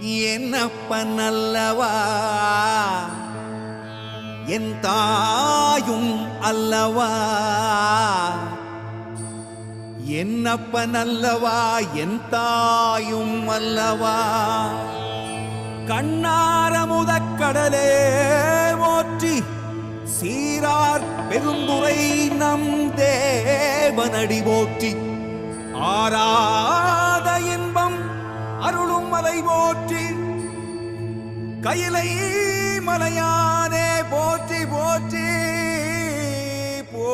என்னப்பன் அல்லவா என் தாயும் அல்லவா, என்னப்பன் அல்லவா என் தாயும் அல்லவா. கண்ணாரமுதக்கடலே போற்றி சீரார் பெருந்துரை நம் தேவனடி போற்றி. ஆராத இன்பம் அருளும் மலை போற்றி, கையிலை மலையானே போற்றி போற்றி போ